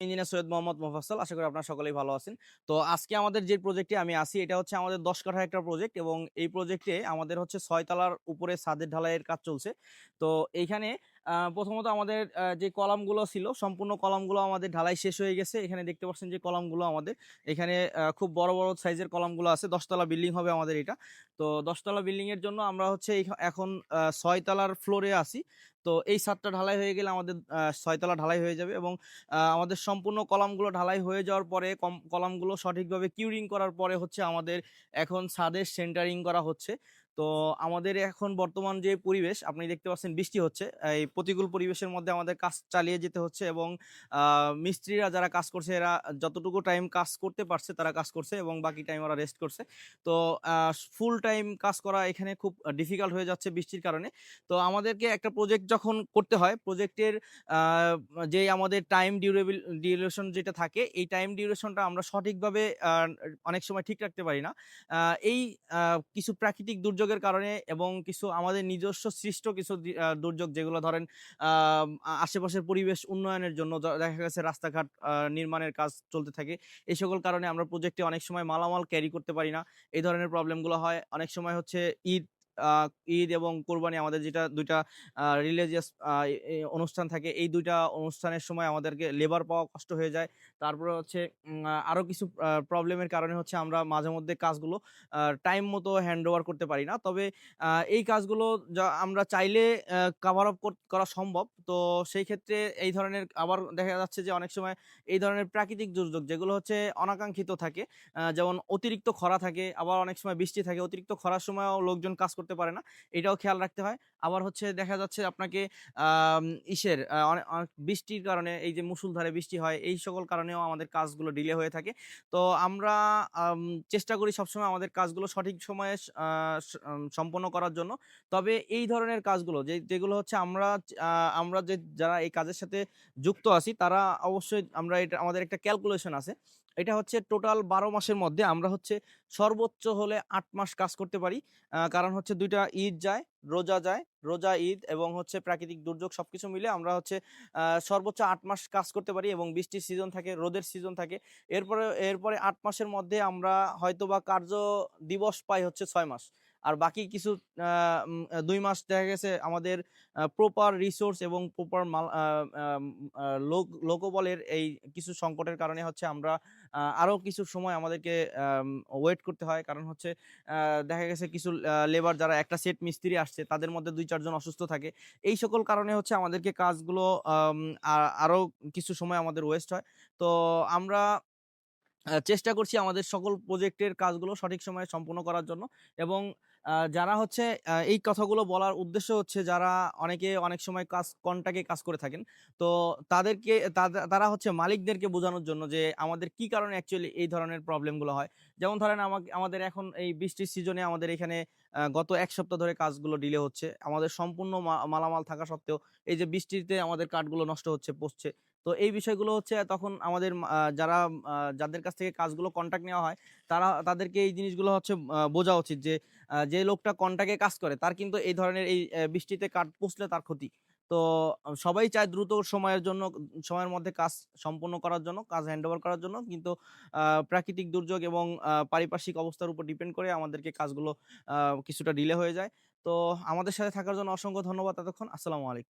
Engineer Syed Mohammad Mofazzal, আশা করি আপনারা সকলেই ভালো আছেন। তো আজকে আমাদের যে প্রজেক্টে আমি আছি এটা হচ্ছে আমাদের ১০ কাঠার একটা প্রজেক্ট এবং এই প্রজেক্টে আমাদের হচ্ছে ৬ তলার উপরে ছাদের ঢালাইয়ের কাজ চলছে। তো এইখানে প্রথমত আমাদের যে কলামগুলো ছিল সম্পূর্ণ কলামগুলো আমাদের ঢালাই শেষ হয়ে গেছে। এখানে দেখতে পাচ্ছেন যে কলামগুলো আমাদের এখানে খুব বড় বড় সাইজের কলামগুলো আছে। ১০ তলা বিল্ডিং হবে আমাদের এটা। তো ১০ তলা বিল্ডিং এর জন্য আমরা হচ্ছে এখন ৬ তলার ফ্লোরে আছি। তো এই ছাদটা ঢালাই হয়ে গেলে আমাদের ৬ তলা ঢালাই হয়ে যাবে এবং আমাদের সম্পূর্ণ কলামগুলো ঢালাই হয়ে যাওয়ার পরে কলামগুলো সঠিকভাবে কিউরিং করার পরে হচ্ছে আমাদের এখন ছাদের সেন্টারিং করা হচ্ছে। তো আমাদের এখন বর্তমান যে পরিবেশ আপনি দেখতে পাচ্ছেন বৃষ্টি হচ্ছে। এই প্রতিকূল পরিবেশের মধ্যে আমাদের কাজ চালিয়ে যেতে হচ্ছে এবং মিস্ত্রিরা যারা কাজ করছে এরা যতটুকু টাইম কাজ করতে পারছে তারা কাজ করছে এবং বাকি টাইম ওরা রেস্ট করছে। তো ফুল টাইম কাজ করা এখানে খুব ডিফিকাল্ট হয়ে যাচ্ছে বৃষ্টির কারণে। তো আমাদেরকে একটা প্রজেক্ট যখন করতে হয় প্রজেক্টের আহ, যে আমাদের টাইম ডিউরেশন যেটা থাকে এই টাইম ডিউরেশনটা আমরা সঠিকভাবে অনেক সময় ঠিক রাখতে পারি না। এই কিছু প্রাকৃতিক দুর্যোগের কারণে এবং কিছু আমাদের নিজস্ব সৃষ্ট কিছু দুর্যোগ যেগুলো ধরেন আশেপাশের পরিবেশ উন্নয়নের জন্য দেখা গেছে রাস্তাঘাট নির্মাণের কাজ চলতে থাকে। এই সকল কারণে আমরা প্রজেক্টে অনেক সময় মালামাল ক্যারি করতে পারি না। এই ধরনের প্রবলেমগুলো হয় অনেক সময় হচ্ছে ঈদ আহ, ঈদ এবং কোরবানি আমাদের যেটা দুইটা রিলিজিয়াস অনুষ্ঠান থাকে এই দুইটা অনুষ্ঠানের সময় আমাদেরকে লেবার পাওয়া কষ্ট হয়ে যায়। তারপরে হচ্ছে আরো কিছু প্রবলেমের কারণে হচ্ছে আমরা মাঝে মধ্যে কাজগুলো টাইম মতো হ্যান্ড ওভার করতে পারি না। তবে এই কাজগুলো যা আমরা চাইলে কাভার আপ করা সম্ভব। তো সেই ক্ষেত্রে এই ধরনের আবার দেখা যাচ্ছে যে অনেক সময় এই ধরনের প্রাকৃতিক দুর্যোগ যেগুলো হচ্ছে অনাকাঙ্ক্ষিত থাকে, যেমন অতিরিক্ত খরা থাকে, আবার অনেক সময় বৃষ্টি থাকে। অতিরিক্ত খরার সময়ও লোকজন কাজ করতে পারে না, এটাও খেয়াল রাখতে হয়। আবার হচ্ছে দেখা যাচ্ছে আপনাকে আম ইসের অনেক অনেক বৃষ্টির কারণে এই যে মুষলধারে বৃষ্টি হয় এই সকল কারণেও আমাদের কাজগুলো ডিলে হয়ে থাকে। তো আমরা আম চেষ্টা করি সবসময় আমাদের কাজগুলো সঠিক সময়ে সম্পন্ন করার জন্য। তবে এই ধরনের কাজগুলো যেগুলো হচ্ছে আমরা যারা এই কাজের সাথে যুক্ত আছি তারা অবশ্যই আমরা এটা আমাদের একটা ক্যালকুলেশন আছে। এটা হচ্ছে টোটাল ১২ মাসের মধ্যে আমরা হচ্ছে সর্বোচ্চ হলে ৮ মাস কাজ করতে পারি। কারণ হচ্ছে ২ টা ঈদ যায়, রোজা যায়, রোজা, ঈদ এবং হচ্ছে প্রাকৃতিক দুর্যোগ সবকিছু মিলে আমরা হচ্ছে সর্বোচ্চ ৮ মাস কাজ করতে পারি এবং বৃষ্টির সিজন থাকে, রোদের সিজন থাকে। এরপরে ৮ মাসের মধ্যে আমরা হয়তোবা কার্য দিবস পাই হচ্ছে ৬ মাস। আর বাকি কিছু ২ মাস দেখা গেছে আমাদের প্রপার রিসোর্স এবং প্রপার মাল আ আম আ লোক লোকবলের এই কিছু সংকটের কারণে হচ্ছে আমরা আরো কিছু সময় আমাদেরকে ওয়েট করতে হয়। কারণ হচ্ছে দেখা গেছে কিছু লেবার যারা একটা সেট মিস্ত্রি আসছে তাদের মধ্যে ২-৪ জন অসুস্থ থাকে। এই সকল কারণে হচ্ছে আমাদেরকে কাজগুলো আম আ আরো কিছু সময় আমাদের ওয়েস্ট হয়। তো আমরা চেষ্টা করছি আমাদের সকল প্রজেক্টের কাজগুলো সঠিক সময়ে সম্পূর্ণ করার জন্য এবং যারা হচ্ছে এই কথাগুলো বলার উদ্দেশ্য হচ্ছে যারা অনেকে অনেক সময় কন্ট্রাক্টে কাজ করে থাকেন। তো তারা হচ্ছে মালিকদেরকে বোঝানোর জন্য যে আমাদের কি কারণে অ্যাকচুয়ালি এই ধরনের প্রবলেমগুলো হয়। যেমন ধরেন আমাদের এখন এই বৃষ্টির সিজনে আমাদের এখানে গত ১ সপ্তাহ ধরে কাজগুলো ডিলে হচ্ছে। আমাদের সম্পূর্ণ মালামাল থাকা সত্ত্বেও এই যে বৃষ্টিতে আমাদের কাঠগুলো নষ্ট হচ্ছে, পচছে। তো এই বিষয়গুলো হচ্ছে তখন আমাদের যাদের কাছ থেকে কাজগুলো কন্ট্রাক্ট নেওয়া হয় তাদেরকে এই জিনিসগুলো হচ্ছে বোঝা উচিত যে যে লোকটা কন্ট্রাক্টে কাজ করে তার কিন্তু এই ধরনের এই বৃষ্টিতে কাঠ পচলে তার ক্ষতি। তো সবাই চায় দ্রুত সময়ের মধ্যে কাজ সম্পূর্ণ করার জন্য, কাজ হ্যান্ডওভার করার জন্য। কিন্তু প্রাকৃতিক দুর্যোগ এবং পারিপার্শ্বিক অবস্থার উপর ডিপেন্ড করে আমাদেরকে কাজগুলো কিছুটা ডিলে হয়ে যায়। তো আমাদের সাথে থাকার জন্য অসংখ্য ধন্যবাদ এতক্ষণ। আসসালামু আলাইকুম।